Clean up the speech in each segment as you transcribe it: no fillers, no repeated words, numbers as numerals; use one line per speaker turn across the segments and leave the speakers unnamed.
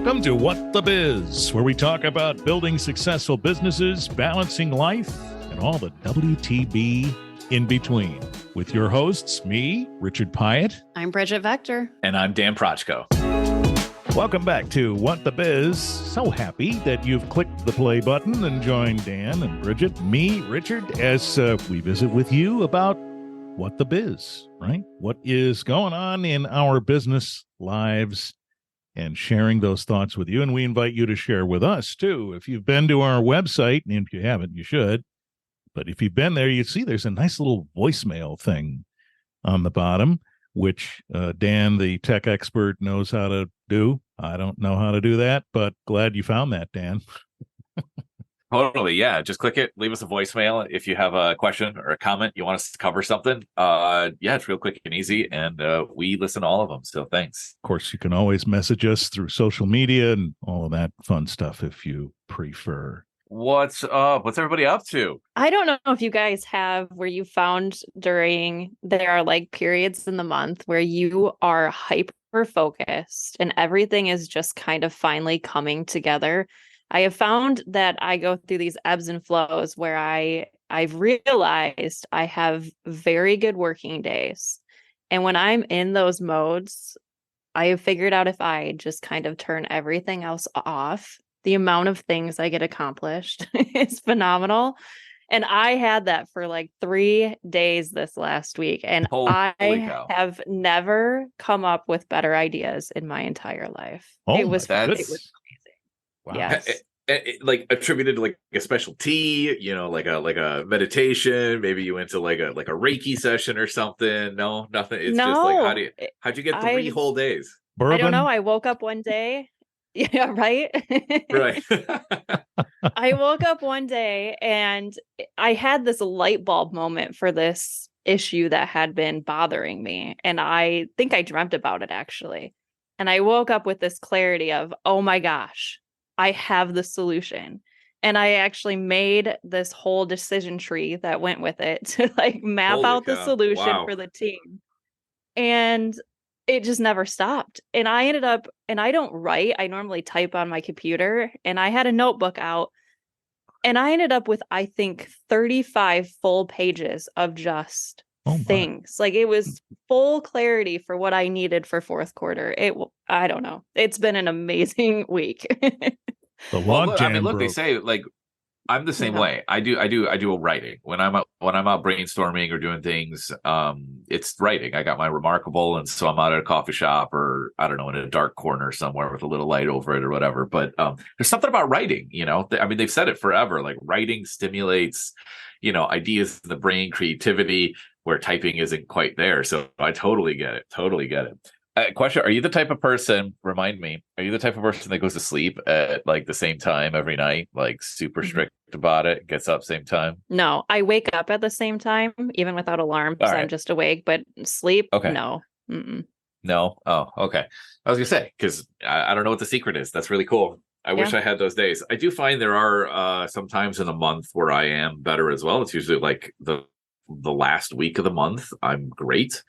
Welcome to What the Biz, where we talk about building successful businesses, balancing life, and all the WTB in between. With your hosts, me, Richard Pyatt.
I'm Brigette Vector.
And I'm Dan Prochko.
Welcome back to What the Biz. So happy that you've clicked the play button and joined Dan and Brigette, me, Richard, as we visit with you about what the biz, right? What is going on in our business lives and sharing those thoughts with you. And we invite you to share with us, too. If you've been to our website, and if you haven't, you should. But if you've been there, you see there's a nice little voicemail thing on the bottom, which Dan, the tech expert, knows how to do. I don't know how to do that, but glad you found that, Dan.
Totally, yeah. Just click it, leave us a voicemail if you have a question or a comment, you want us to cover something. Yeah, it's real quick and easy, and we listen to all of them, so thanks.
Of course, you can always message us through social media and all of that fun stuff if you prefer.
What's up? What's everybody up to?
I don't know if you guys have where you found there are like periods in the month where you are hyper focused and everything is just kind of finally coming together. I have found that I go through these ebbs and flows where I've realized I have very good working days. And when I'm in those modes, I have figured out if I just kind of turn everything else off, the amount of things I get accomplished is phenomenal. And I had that for like 3 days this last week. And I have never come up with better ideas in my entire life.
Oh,
it was amazing.
Wow.
Yes.
Like attributed to like a special tea, like a meditation. Maybe you went to like a Reiki session or something. No, nothing. It's just like how'd you get 3 whole days?
Bourbon?
I don't know. I woke up one day. Yeah, right.
Right.
I woke up one day and I had this light bulb moment for this issue that had been bothering me. And I think I dreamt about it actually. And I woke up with this clarity of, oh my gosh, I have the solution. And I actually made this whole decision tree that went with it to like map out the solution for the team. And it just never stopped. And I ended up, and I don't write, I normally type on my computer, and I had a notebook out and I ended up with, I think, 35 full pages of just things. Like it was full clarity for what I needed for fourth quarter. I don't know. It's been an amazing week.
They say like I'm the same way. I do a writing when I'm out brainstorming or doing things. It's writing. I got my Remarkable, and so I'm out at a coffee shop or I don't know, in a dark corner somewhere with a little light over it or whatever. But there's something about writing. They've said it forever. Like writing stimulates, ideas in the brain, creativity, where typing isn't quite there. So I totally get it. Question: are you the type of person? Remind me. Are you the type of person that goes to sleep at like the same time every night, like super strict about it? Gets up same time?
No, I wake up at the same time, even without alarm. So I'm just awake. But sleep, no. Mm-mm.
No. Oh, okay. I was gonna say because I don't know what the secret is. That's really cool. I wish I had those days. I do find there are some times in a month where I am better as well. It's usually like the last week of the month. I'm great.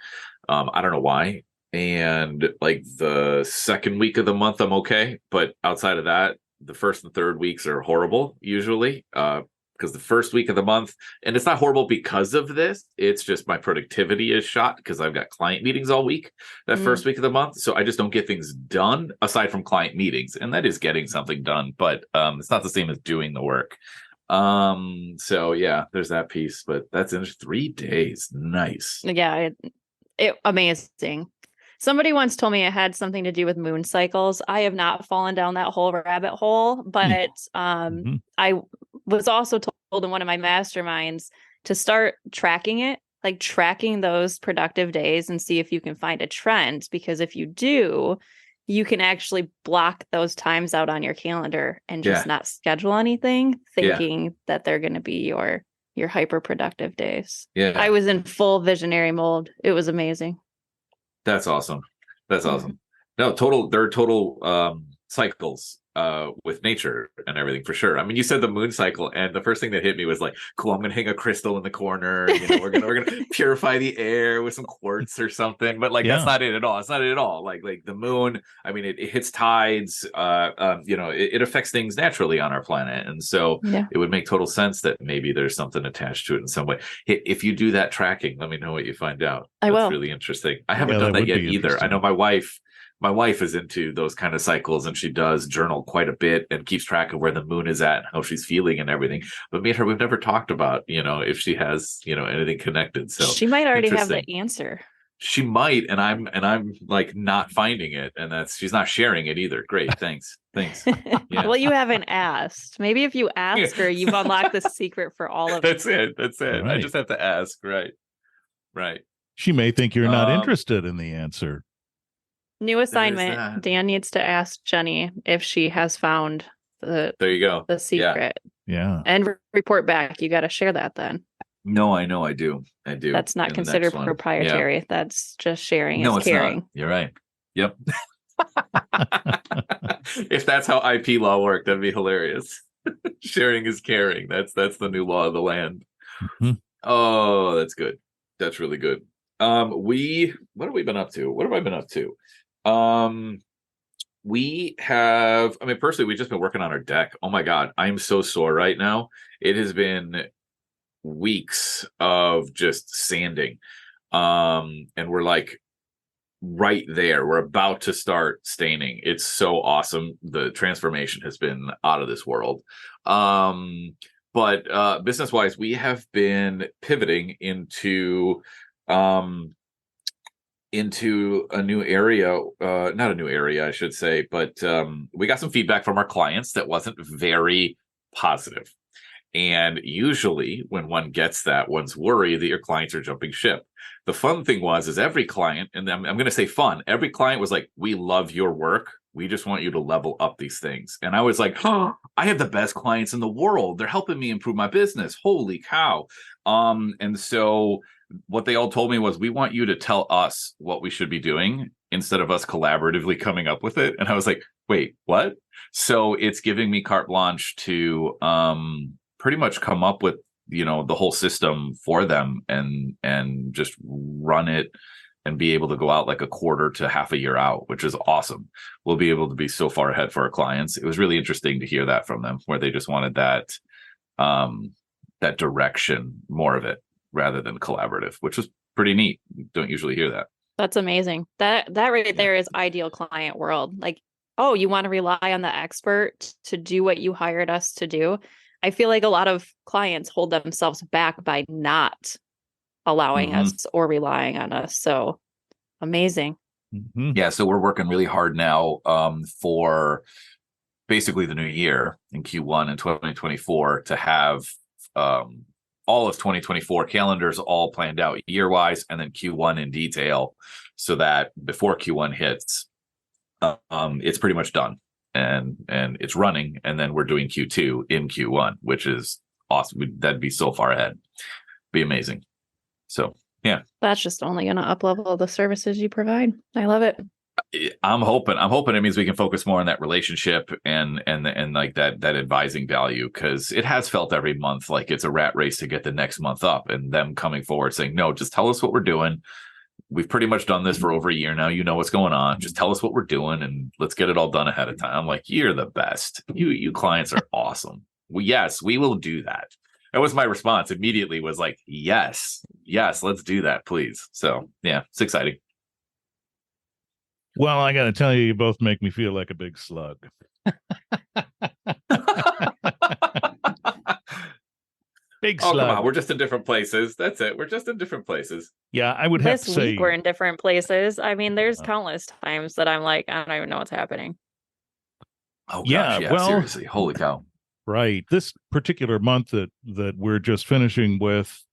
I don't know why. And like the second week of the month, I'm okay. But outside of that, the first and third weeks are horrible usually. Because the first week of the month, and it's not horrible because of this, it's just my productivity is shot because I've got client meetings all week that first week of the month. So I just don't get things done aside from client meetings. And that is getting something done, but it's not the same as doing the work. So yeah, there's that piece, but that's in 3 days. Nice.
Yeah, amazing. Somebody once told me it had something to do with moon cycles. I have not fallen down that whole rabbit hole, but I was also told in one of my masterminds to start tracking it, like tracking those productive days and see if you can find a trend. Because if you do, you can actually block those times out on your calendar and just not schedule anything, thinking that they're going to be your hyper productive days. Yeah, I was in full visionary mode. It was amazing.
That's awesome. No, they're total cycles. with nature and everything for sure. I mean, you said the moon cycle, and the first thing that hit me was like, cool, I'm gonna hang a crystal in the corner. We're gonna purify the air with some quartz or something. But like that's not it at all. It's not it at all. Like the moon, I mean, it hits tides, it affects things naturally on our planet. And so it would make total sense that maybe there's something attached to it in some way. If you do that tracking, let me know what you find out.
I will.
That's really interesting. I haven't done that yet either. I know my wife is into those kind of cycles, and she does journal quite a bit and keeps track of where the moon is at and how she's feeling and everything. But me and her, we've never talked about, if she has, anything connected. So
she might already have the answer.
She might, and I'm like not finding it, and she's not sharing it either. Great, thanks. Yeah.
Well, you haven't asked. Maybe if you ask her, you've unlocked the secret for all of
That's it. Right. I just have to ask. Right.
She may think you're not interested in the answer.
New assignment. Dan needs to ask Jenny if she has found there you go, the secret.
Yeah.
And report back. You got to share that then.
No, I know I do.
That's not considered proprietary. Yeah. That's just sharing is caring.
Not. You're right. Yep. If that's how IP law worked, that'd be hilarious. Sharing is caring. That's the new law of the land.
Mm-hmm.
Oh, that's good. That's really good. What have we been up to? What have I been up to? We have, personally, we've just been working on our deck. Oh my God, I'm so sore right now. It has been weeks of just sanding. And we're like right there. We're about to start staining. It's so awesome. The transformation has been out of this world. But business-wise, we have been pivoting into a new area, not a new area, I should say, but we got some feedback from our clients that wasn't very positive. And usually when one gets that, one's worried that your clients are jumping ship. The fun thing is every client, and I'm going to say fun, every client was like, we love your work. We just want you to level up these things. And I was like, I have the best clients in the world. They're helping me improve my business. Holy cow. And so what they all told me was, we want you to tell us what we should be doing instead of us collaboratively coming up with it. And I was like, wait, what? So it's giving me carte blanche to pretty much come up with, the whole system for them and just run it and be able to go out like a quarter to half a year out, which is awesome. We'll be able to be so far ahead for our clients. It was really interesting to hear that from them, where they just wanted that direction, more of it, rather than collaborative, which was pretty neat. You don't usually hear that.
That's amazing. That right there is ideal client world. Like, oh, you want to rely on the expert to do what you hired us to do. I feel like a lot of clients hold themselves back by not allowing us or relying on us. So amazing.
Mm-hmm.
Yeah. So we're working really hard now for basically the new year in Q1 in 2024 to have all of 2024 calendars all planned out year-wise, and then Q1 in detail, so that before Q1 hits, it's pretty much done and it's running. And then we're doing Q2 in Q1, which is awesome. That'd be so far ahead. Be amazing. So yeah,
that's just only going to up-level the services you provide. I love it.
I'm hoping it means we can focus more on that relationship and like that advising value, because it has felt every month like it's a rat race to get the next month up, and them coming forward saying, no, just tell us what we're doing. We've pretty much done this for over a year now. You know what's going on. Just tell us what we're doing and let's get it all done ahead of time. I'm like, you're the best. You clients are awesome. Well, yes, we will do that. That was my response immediately, was like, yes, let's do that, please. So yeah, it's exciting.
Well, I got to tell you both make me feel like a big slug. Big slug.
Come on. We're just in different places. That's it. We're just in different places.
Yeah, I would have to say.
This week we're in different places. I mean, there's countless times that I'm like, I don't even know what's happening.
Oh, gosh, yeah, well, seriously. Holy cow.
Right. This particular month that we're just finishing with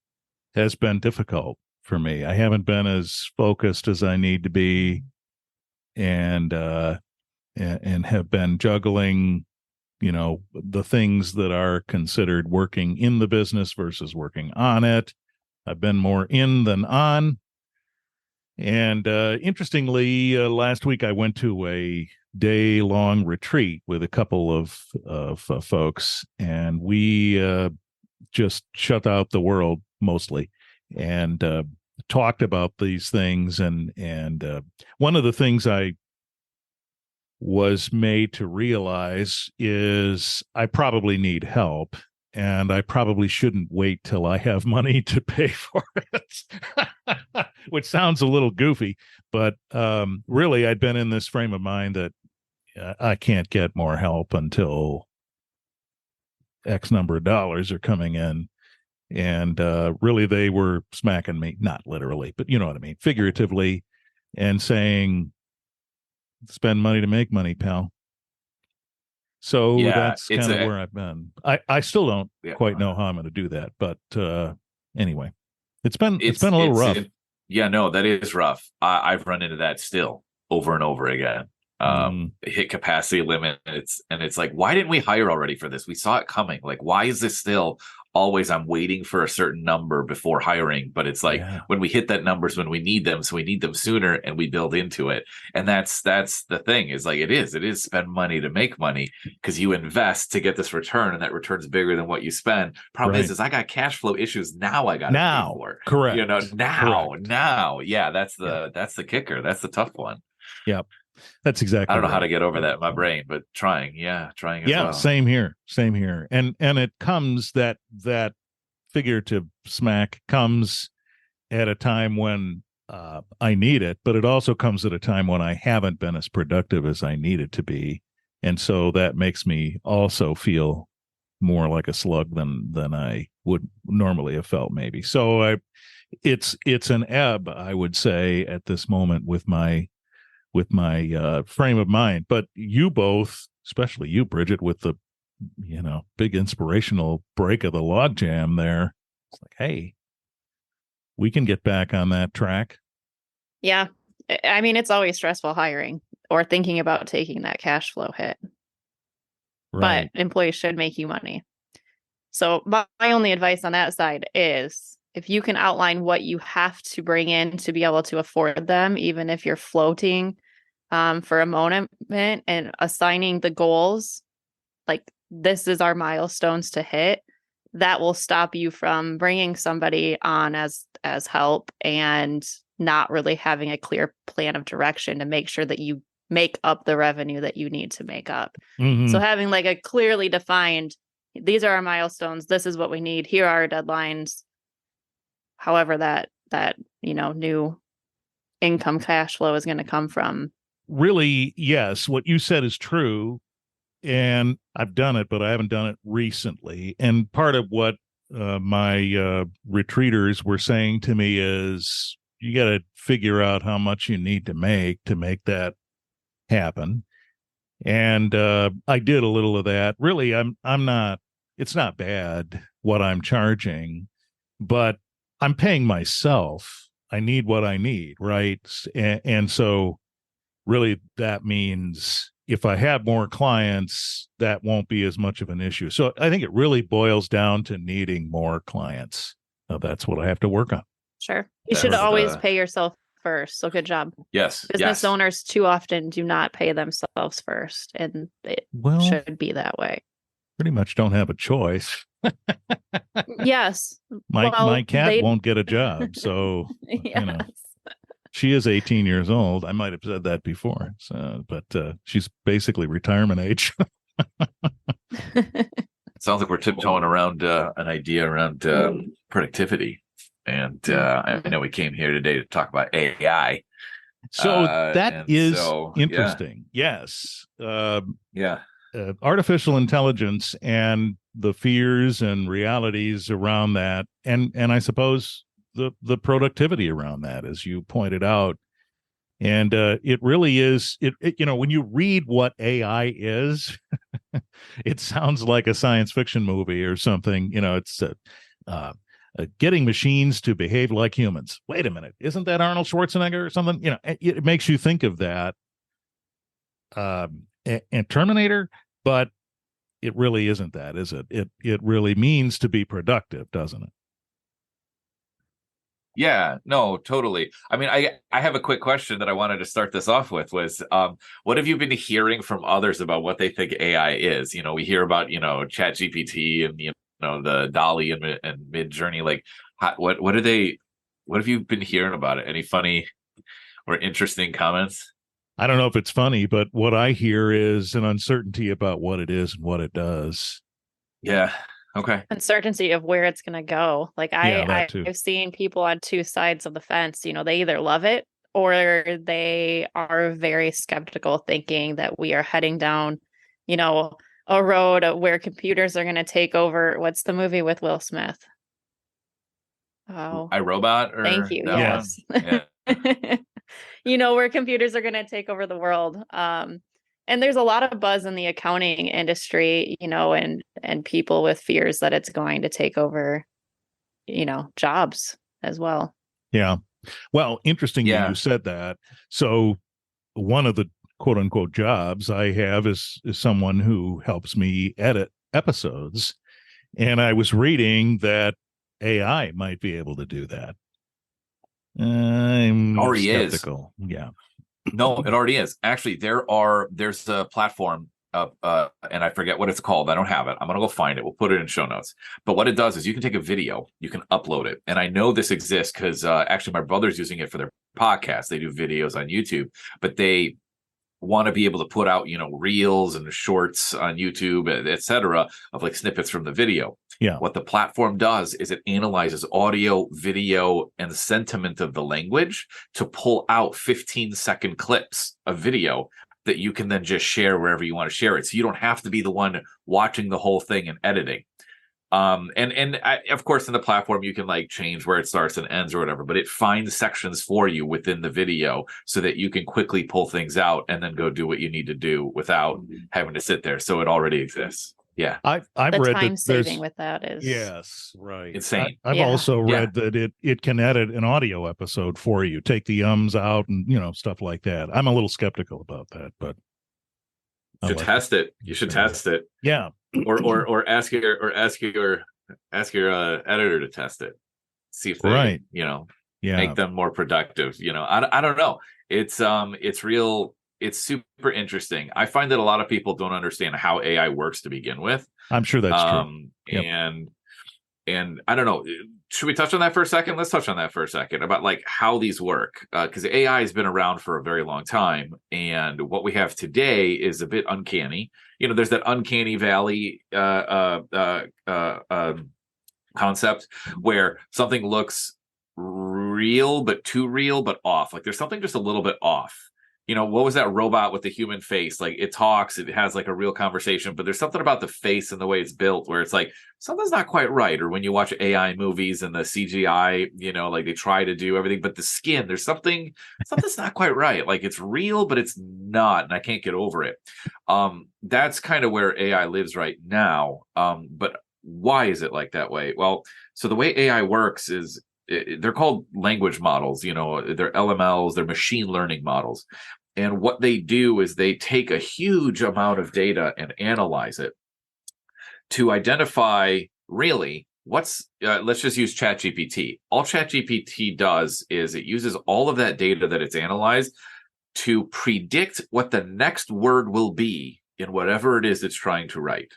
has been difficult for me. I haven't been as focused as I need to be, and have been juggling, the things that are considered working in the business versus working on it. I've been more in than on. And interestingly, last week I went to a day-long retreat with a couple of folks, and we just shut out the world mostly, and talked about these things. And one of the things I was made to realize is I probably need help, and I probably shouldn't wait till I have money to pay for it, which sounds a little goofy, but really I'd been in this frame of mind that I can't get more help until X number of dollars are coming in. And really they were smacking me, not literally, but you know what I mean, figuratively, and saying, spend money to make money, pal. So that's kind of where I've been. I still don't quite know how I'm going to do that, but anyway, it's been a little rough.
No, that is rough. I've run into that still over and over again. Hit capacity limit, and it's like, why didn't we hire already for this? We saw it coming. Like, why is this still always I'm waiting for a certain number before hiring? But it's like, when we hit that numbers when we need them, so we need them sooner, and we build into it. And that's the thing, is like, it is spend money to make money, because you invest to get this return, and that return's bigger than what you spend. Problem is I got cash flow issues now. I got to pay for.
Correct.
Now. Yeah, that's the kicker. That's the tough one.
Yep. That's exactly.
I don't know how to get over that in my brain, but trying as well.
Same here. And it comes that figurative smack comes at a time when I need it, but it also comes at a time when I haven't been as productive as I needed to be, and so that makes me also feel more like a slug than I would normally have felt, maybe. So it's an ebb, I would say, at this moment with my frame of mind. But you both, especially you, Brigette, with the big inspirational break of the logjam there, it's like, hey, we can get back on that track.
Yeah. I mean, it's always stressful hiring or thinking about taking that cash flow hit. Right. But employees should make you money. So my only advice on that side is, if you can outline what you have to bring in to be able to afford them, even if you're floating for a moment, and assigning the goals, like, this is our milestones to hit, that will stop you from bringing somebody on as help and not really having a clear plan of direction to make sure that you make up the revenue that you need to make up. Mm-hmm. So having like a clearly defined, these are our milestones, this is what we need, here are our deadlines, however that new income cash flow is going to come from.
Really, yes, what you said is true, and I've done it, but I haven't done it recently. And part of what my retreaters were saying to me is, you got to figure out how much you need to make that happen. And I did a little of that. Really, I'm not. It's not bad what I'm charging, but I'm paying myself. I need what I need, right? And so really that means if I have more clients, that won't be as much of an issue. So I think it really boils down to needing more clients. That's what I have to work on.
Sure. You should always pay yourself first. So good job.
Yes.
Business owners too often do not pay themselves first, and it should be that way.
Pretty much don't have a choice.
Yes.
My cat won't get a job. So,
yes.
She is 18 years old. I might have said that before. So, but she's basically retirement age.
Sounds like we're tiptoeing around an idea around productivity. And I know we came here today to talk about AI.
So that is interesting. Yeah. Yes. Artificial intelligence and the fears and realities around that. And I suppose the productivity around that, as you pointed out. And it really is, when you read what AI is, it sounds like a science fiction movie or something. It's getting machines to behave like humans. Wait a minute. Isn't that Arnold Schwarzenegger or something? It makes you think of that and Terminator, but it really isn't that, is it? It really means to be productive, doesn't it?
Yeah, no, totally. I mean, I have a quick question that I wanted to start this off with was, what have you been hearing from others about what they think AI is? We hear about, Chat GPT and, the Dolly and Mid Journey. Like, what have you been hearing about it? Any funny or interesting comments?
I don't know if it's funny, but what I hear is an uncertainty about what it is and what it does.
Yeah. Okay.
Uncertainty of where it's going to go. Like
Yeah, that too.
I've seen people on two sides of the fence. They either love it or they are very skeptical, thinking that we are heading down, a road where computers are going to take over. What's the movie with Will Smith? Oh,
iRobot, or
thank you.
that
Yes.
one? Yeah.
Where computers are going to take over the world. And there's a lot of buzz in the accounting industry, and people with fears that it's going to take over, jobs as well.
Yeah. Well, interesting that you said that. So one of the quote unquote jobs I have is someone who helps me edit episodes. And I was reading that AI might be able to do that. I'm
already
skeptical.
Is.
Yeah.
No, it already is. Actually, there's a platform, and I forget what it's called. I don't have it. I'm gonna go find it. We'll put it in show notes. But what it does is you can take a video, you can upload it, and I know this exists because actually my brother's using it for their podcast. They do videos on YouTube, but they want to be able to put out, reels and shorts on YouTube, etc., of like snippets from the video.
Yeah.
What the platform does is it analyzes audio, video, and sentiment of the language to pull out 15-second clips of video that you can then just share wherever you want to share it. So you don't have to be the one watching the whole thing and editing. Of course, in the platform, you can like change where it starts and ends or whatever, but it finds sections for you within the video so that you can quickly pull things out and then go do what you need to do without having to sit there. So it already exists. Yeah.
I've
the
read
time
that
saving with that is
right.
Insane.
I've also read that it can edit an audio episode for you, take the ums out and stuff like that. I'm a little skeptical about that, but
you should test it. You should test it.
Yeah.
Or ask your editor to test it. See if they make them more productive. I don't know. It's real. It's super interesting. I find that a lot of people don't understand how AI works to begin with.
I'm sure that's true.
Yep. And I don't know. Should we touch on that for a second? Let's touch on that for a second about like how these work, because AI has been around for a very long time, and what we have today is a bit uncanny. There's that uncanny valley concept where something looks real but too real but off. Like there's something just a little bit off. What was that robot with the human face? Like it talks, it has like a real conversation, but there's something about the face and the way it's built where it's like something's not quite right. Or when you watch AI movies and the CGI, like they try to do everything, but the skin, there's something's not quite right. Like it's real, but it's not, and I can't get over it. That's kind of where AI lives right now. But why is it like that way? Well, so the way AI works is they're called language models, they're LMLs, they're machine learning models. And what they do is they take a huge amount of data and analyze it to identify really let's just use ChatGPT. All ChatGPT does is it uses all of that data that it's analyzed to predict what the next word will be in whatever it is it's trying to write.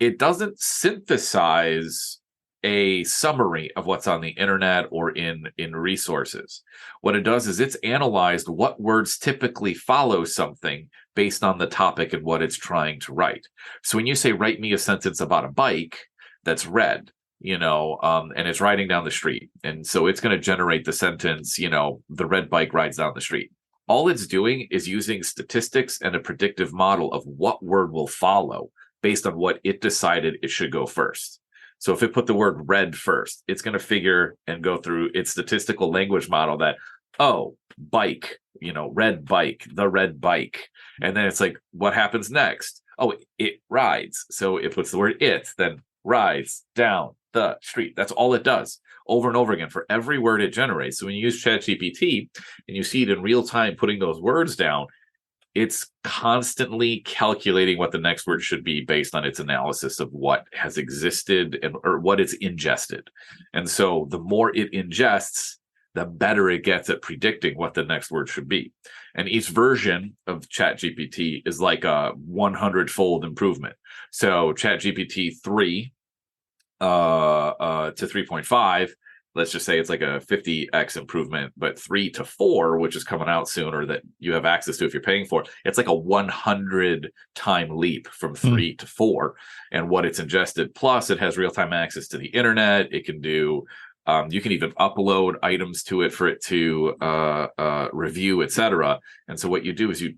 It doesn't synthesize a summary of what's on the internet or in resources. What it does is it's analyzed what words typically follow something based on the topic and what it's trying to write. So when you say, write me a sentence about a bike that's red, and it's riding down the street. And so it's going to generate the sentence, the red bike rides down the street. All it's doing is using statistics and a predictive model of what word will follow based on what it decided it should go first. So if it put the word red first, it's going to figure and go through its statistical language model that, bike, red bike, the red bike. And then it's like, what happens next? Oh, it rides. So it puts the word it, then rides down the street. That's all it does over and over again for every word it generates. So when you use ChatGPT and you see it in real time putting those words down, it's constantly calculating what the next word should be based on its analysis of what has existed or what it's ingested. And so the more it ingests, the better it gets at predicting what the next word should be. And each version of ChatGPT is like a 100-fold improvement. So ChatGPT 3 to 3.5, let's just say it's like a 50x improvement, but 3 to 4, which is coming out soon, or that you have access to if you're paying for it, it's like a 100-time leap from 3 to 4 and what it's ingested. Plus, it has real-time access to the internet. It can do you can even upload items to it for it to review, etc. And so what you do is you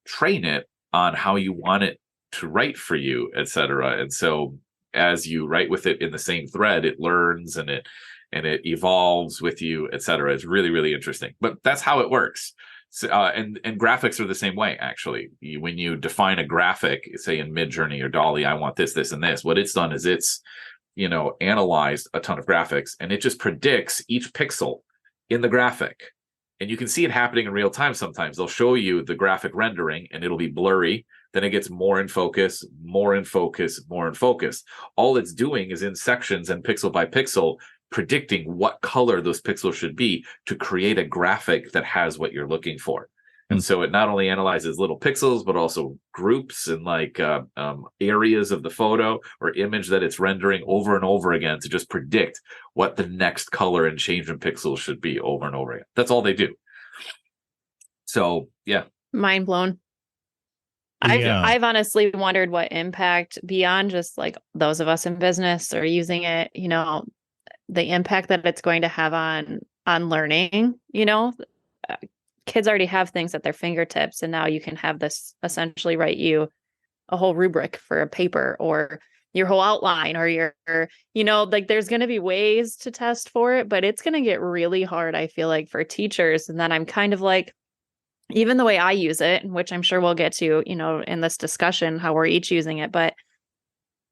train it on how you want it to write for you, etc. And so as you write with it in the same thread, it learns and it evolves with you, etc. It's really, really interesting. But that's how it works. So, and graphics are the same way, actually. When you define a graphic, say in Midjourney or Dolly, I want this, this, and this. What it's done is it's analyzed a ton of graphics, and it just predicts each pixel in the graphic. And you can see it happening in real time sometimes. They'll show you the graphic rendering, and it'll be blurry. Then it gets more in focus, more in focus, more in focus. All it's doing is in sections and pixel by pixel, predicting what color those pixels should be to create a graphic that has what you're looking for. And so it not only analyzes little pixels, but also groups and areas of the photo or image that it's rendering over and over again to just predict what the next color and change in pixels should be over and over again. That's all they do. So, yeah. Mind blown.
I've honestly wondered what impact beyond just like those of us in business or using it, the impact that it's going to have on learning, kids already have things at their fingertips, and now you can have this essentially write you a whole rubric for a paper or your whole outline or your, there's going to be ways to test for it, but it's going to get really hard, I feel like, for teachers. And then I'm kind of like, even the way I use it, which I'm sure we'll get to, in this discussion, how we're each using it, but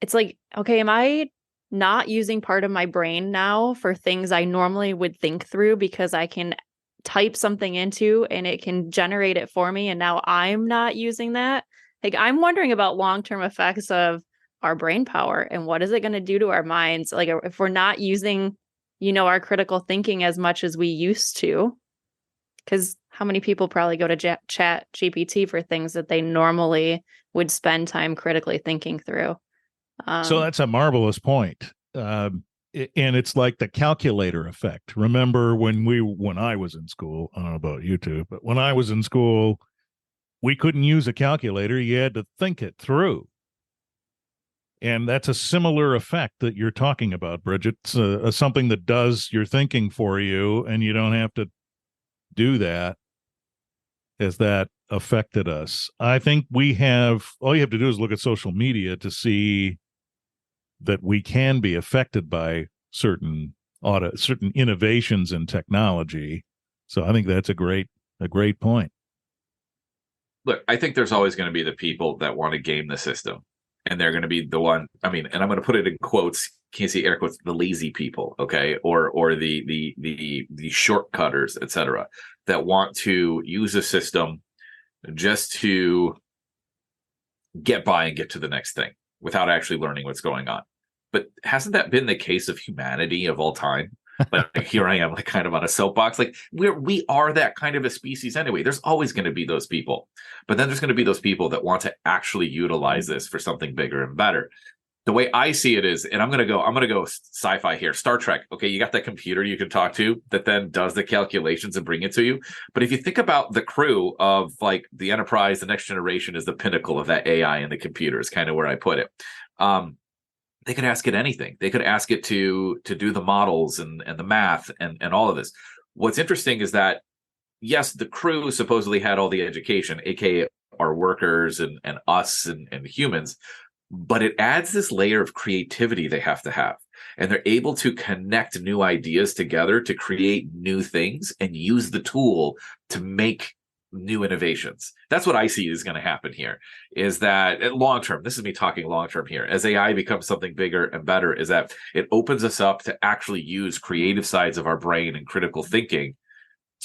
it's like, okay, am I not using part of my brain now for things I normally would think through because I can type something into and it can generate it for me, and now I'm not using that? Like, I'm wondering about long-term effects of our brain power and what is it going to do to our minds, like if we're not using our critical thinking as much as we used to, because how many people probably go to chat GPT for things that they normally would spend time critically thinking through.
So that's a marvelous point. And it's like the calculator effect. Remember when I was in school, I don't know about you two, but when I was in school, we couldn't use a calculator. You had to think it through. And that's a similar effect that you're talking about, Brigette. It's something that does your thinking for you, and you don't have to do that. Has that affected us? I think all you have to do is look at social media to see that we can be affected by certain innovations in technology. So I think that's a great point.
Look, I think there's always going to be the people that want to game the system, and they're going to be the one. I mean, and I'm going to put it in quotes. Can't see air quotes. The lazy people, okay, or the shortcutters, etc., that want to use a system just to get by and get to the next thing without actually learning what's going on. But hasn't that been the case of humanity of all time? Like here I am, like kind of on a soapbox. Like we are that kind of a species anyway. There's always going to be those people, but then there's going to be those people that want to actually utilize this for something bigger and better. The way I see it is, and I'm gonna go sci-fi here. Star Trek. Okay, you got that computer you can talk to that then does the calculations and bring it to you. But if you think about the crew of like the Enterprise, the Next Generation is the pinnacle of that AI and the computer is kind of where I put it. They could ask it anything. They could ask it to do the models and the math and all of this. What's interesting is that, yes, the crew supposedly had all the education, aka our workers and us and humans, but it adds this layer of creativity they have to have. And they're able to connect new ideas together to create new things and use the tool to make new innovations. That's what I see is going to happen here, is that at long term, this is me talking long term here, as AI becomes something bigger and better, is that it opens us up to actually use creative sides of our brain and critical thinking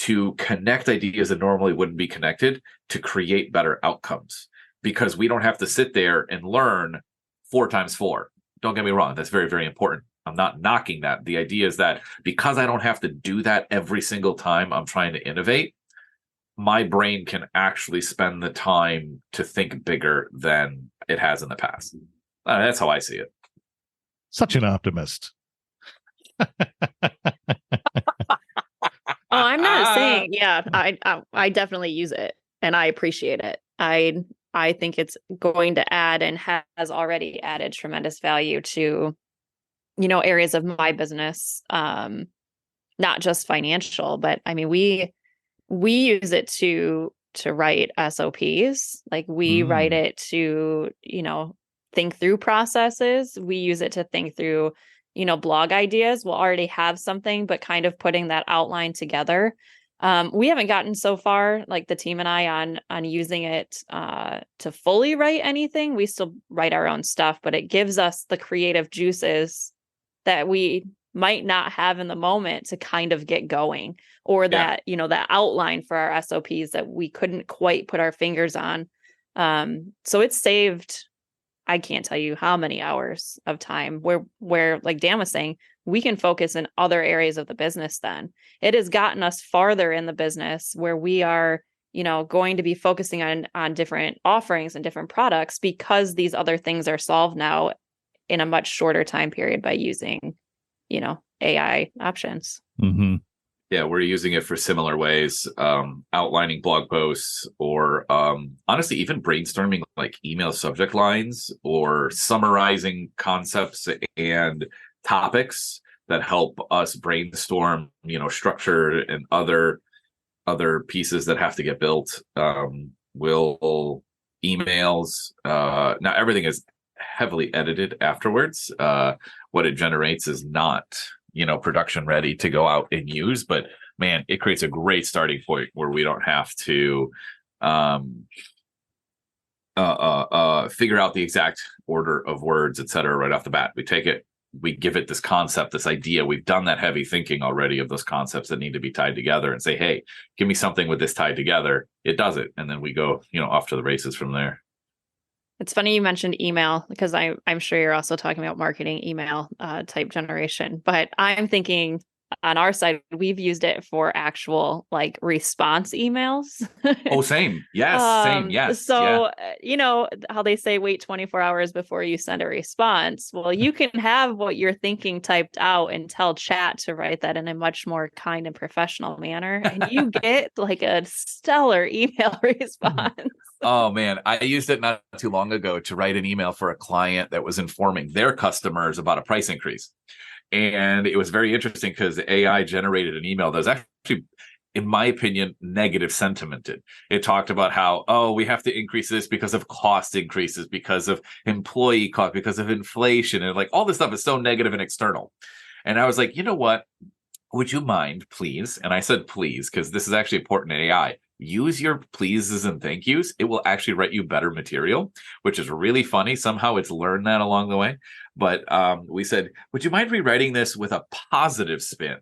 to connect ideas that normally wouldn't be connected to create better outcomes, because we don't have to sit there and learn 4 times 4. Don't get me wrong. That's very, very important. I'm not knocking that. The idea is that because I don't have to do that every single time I'm trying to innovate, my brain can actually spend the time to think bigger than it has in the past. That's how I see it.
Such an optimist.
Oh, I'm not saying, yeah, I definitely use it and I appreciate it. I think it's going to add and has already added tremendous value to, areas of my business, not just financial, but I mean, we use it to write SOPs. Like we write it to, think through processes. We use it to think through, blog ideas. We'll already have something, but kind of putting that outline together. We haven't gotten so far, like the team and I, on using it to fully write anything. We still write our own stuff, but it gives us the creative juices that we might not have in the moment to kind of get going, or that, that outline for our SOPs that we couldn't quite put our fingers on. So it's saved, I can't tell you how many hours of time where like Dan was saying, we can focus in other areas of the business. Then it has gotten us farther in the business where we are, going to be focusing on different offerings and different products, because these other things are solved now in a much shorter time period by using, AI options.
Mm-hmm.
Yeah, we're using it for similar ways, outlining blog posts, or honestly, even brainstorming like email subject lines, or summarizing concepts and topics that help us brainstorm, structure and other pieces that have to get built. Will emails, now everything is heavily edited afterwards. What it generates is not production ready to go out and use, but man, it creates a great starting point where we don't have to figure out the exact order of words, etc. right off the bat. We take it, we give it this concept, this idea. We've done that heavy thinking already of those concepts that need to be tied together, and say, hey, give me something with this tied together. It does it, and then we go off to the races from there.
It's funny you mentioned email, because I'm sure you're also talking about marketing email type generation. But I'm thinking on our side, we've used it for actual like response emails.
Oh, same. Yes. Same. Yes.
So, how they say wait 24 hours before you send a response. Well, you can have what you're thinking typed out and tell chat to write that in a much more kind and professional manner. And you get like a stellar email response.
Oh man, I used it not too long ago to write an email for a client that was informing their customers about a price increase. And it was very interesting because the AI generated an email that was actually, in my opinion, negative sentimented. It talked about how, we have to increase this because of cost increases, because of employee cost, because of inflation, and like all this stuff is so negative and external. And I was like, you know what? Would you mind, please? And I said, please, because this is actually important in AI. Use your pleases and thank yous. It will actually write you better material, which is really funny. Somehow it's learned that along the way. But we said, would you mind rewriting this with a positive spin?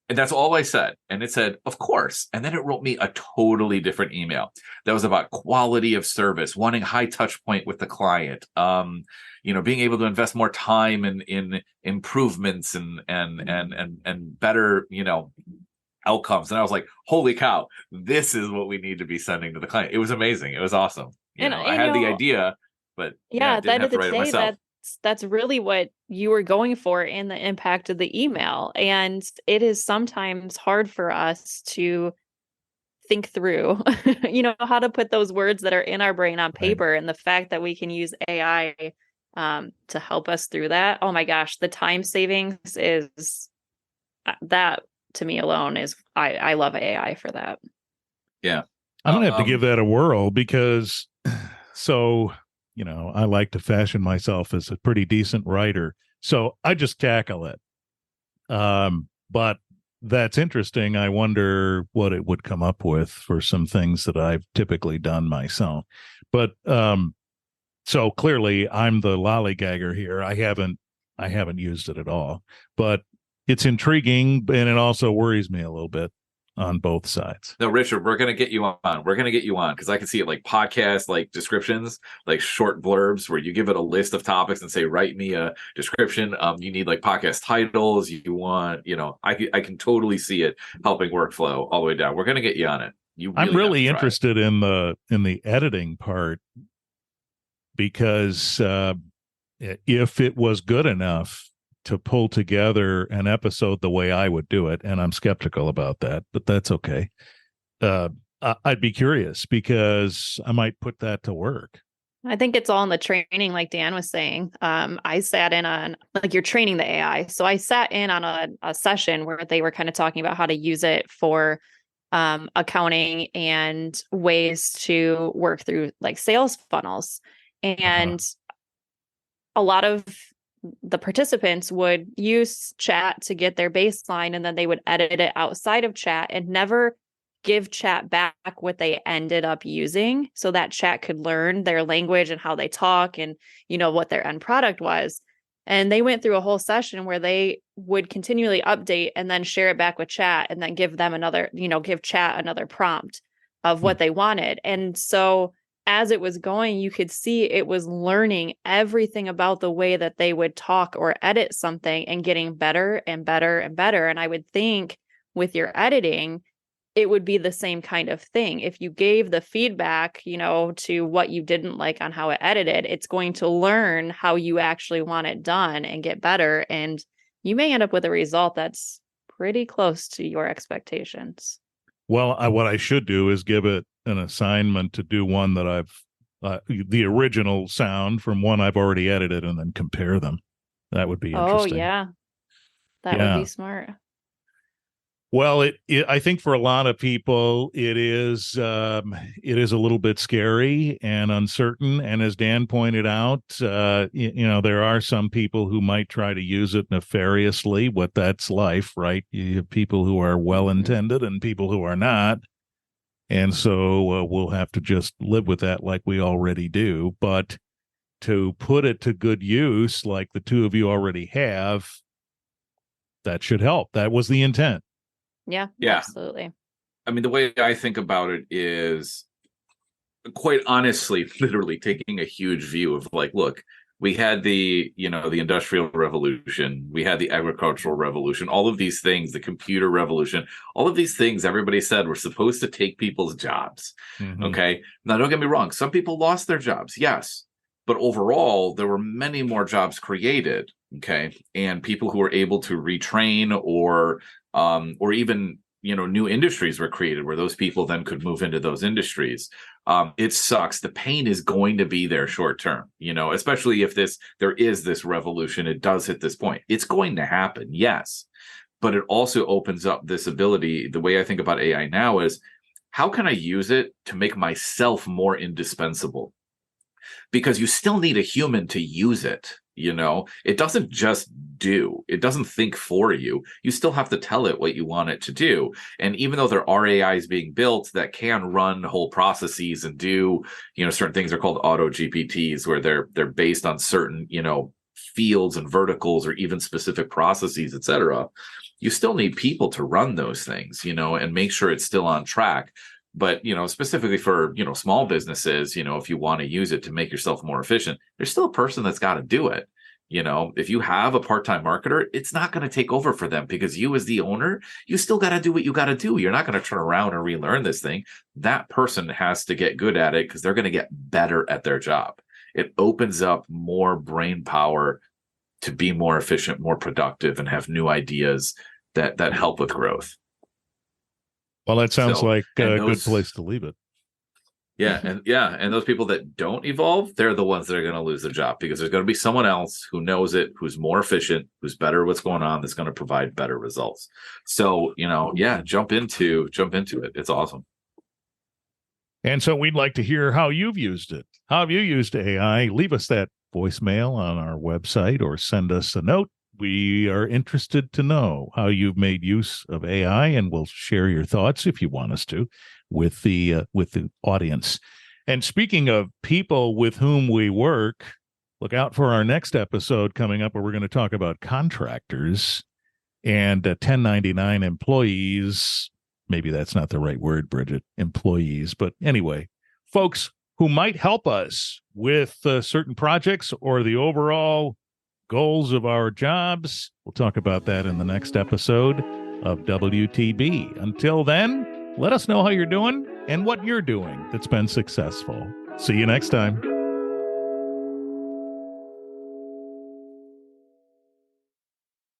And that's all I said. And it said, of course. And then it wrote me a totally different email that was about quality of service, wanting high touch point with the client, being able to invest more time in improvements and better, outcomes. And I was like, holy cow, this is what we need to be sending to the client. It was amazing. It was awesome. I had the idea, but
at the end of the day,
myself.
that's really what you were going for in the impact of the email. And it is sometimes hard for us to think through, how to put those words that are in our brain on paper. Right. And the fact that we can use AI to help us through that. Oh my gosh, the time savings is that to me alone is, I love AI for that.
Yeah.
I'm going to have to give that a whirl because I like to fashion myself as a pretty decent writer. So I just tackle it. But that's interesting. I wonder what it would come up with for some things that I've typically done myself. But so clearly I'm the lollygagger here. I haven't used it at all, but it's intriguing, and it also worries me a little bit on both sides.
No, Richard, we're going to get you on. We're going to get you on because I can see it like podcast, like descriptions, like short blurbs where you give it a list of topics and say, write me a description. You need like podcast titles. You want, I can totally see it helping workflow all the way down. We're going to get you on it.
I'm really interested in the editing part because if it was good enough to pull together an episode the way I would do it, and I'm skeptical about that, but that's okay. I'd be curious because I might put that to work.
I think it's all in the training, like Dan was saying. I sat in on, like, you're training the AI. So I sat in on a session where they were kind of talking about how to use it for accounting and ways to work through like sales funnels. And a lot of the participants would use chat to get their baseline, and then they would edit it outside of chat and never give chat back what they ended up using so that chat could learn their language and how they talk and, what their end product was. And they went through a whole session where they would continually update and then share it back with chat and then give them another, give chat another prompt of what they wanted. And so as it was going, you could see it was learning everything about the way that they would talk or edit something and getting better and better and better. And I would think with your editing, it would be the same kind of thing. If you gave the feedback, to what you didn't like on how it edited, it's going to learn how you actually want it done and get better. And you may end up with a result that's pretty close to your expectations.
Well, what I should do is give it an assignment to do one that I've the original sound from one I've already edited and then compare them. That would be interesting.
Oh, yeah. That would be smart.
Well, I think for a lot of people, it is a little bit scary and uncertain. And as Dan pointed out, there are some people who might try to use it nefariously. But that's life, right? You have people who are well-intended and people who are not. And so we'll have to just live with that like we already do. But to put it to good use, like the two of you already have, that should help. That was the intent.
Yeah, absolutely.
I mean, the way I think about it is quite honestly, literally taking a huge view of like, look, we had the Industrial Revolution, we had the Agricultural Revolution, all of these things, the computer revolution, all of these things everybody said were supposed to take people's jobs. Mm-hmm. Okay. Now, don't get me wrong. Some people lost their jobs. Yes. But overall, there were many more jobs created. Okay. And people who were able to retrain or even, new industries were created where those people then could move into those industries. It sucks. The pain is going to be there short term, especially if there is this revolution, it does hit this point. It's going to happen. Yes. But it also opens up this ability. The way I think about AI now is, how can I use it to make myself more indispensable? Because you still need a human to use it. It doesn't just do, it doesn't think for you. You still have to tell it what you want it to do. And even though there are AIs being built that can run whole processes and do, certain things are called auto GPTs, where they're based on certain, fields and verticals or even specific processes, et cetera. You still need people to run those things, and make sure it's still on track. But, specifically for, small businesses, if you want to use it to make yourself more efficient, there's still a person that's got to do it. If you have a part-time marketer, it's not going to take over for them because you as the owner, you still got to do what you got to do. You're not going to turn around and relearn this thing. That person has to get good at it because they're going to get better at their job. It opens up more brain power to be more efficient, more productive, and have new ideas that help with growth.
Well, that sounds like a good place to leave it.
Yeah. And those people that don't evolve, they're the ones that are going to lose their job because there's going to be someone else who knows it, who's more efficient, who's better at what's going on, that's going to provide better results. So, jump into it. It's awesome.
And so we'd like to hear how you've used it. How have you used AI? Leave us that voicemail on our website or send us a note. We are interested to know how you've made use of AI, and we'll share your thoughts if you want us to with the audience. And speaking of people with whom we work, look out for our next episode coming up where we're going to talk about contractors and 1099 employees maybe that's not the right word, Bridget, employees. But anyway, folks who might help us with certain projects or the overall goals of our jobs, we'll talk about that in the next episode of WTB. Until then, let us know how you're doing and what you're doing that's been successful. See you next time.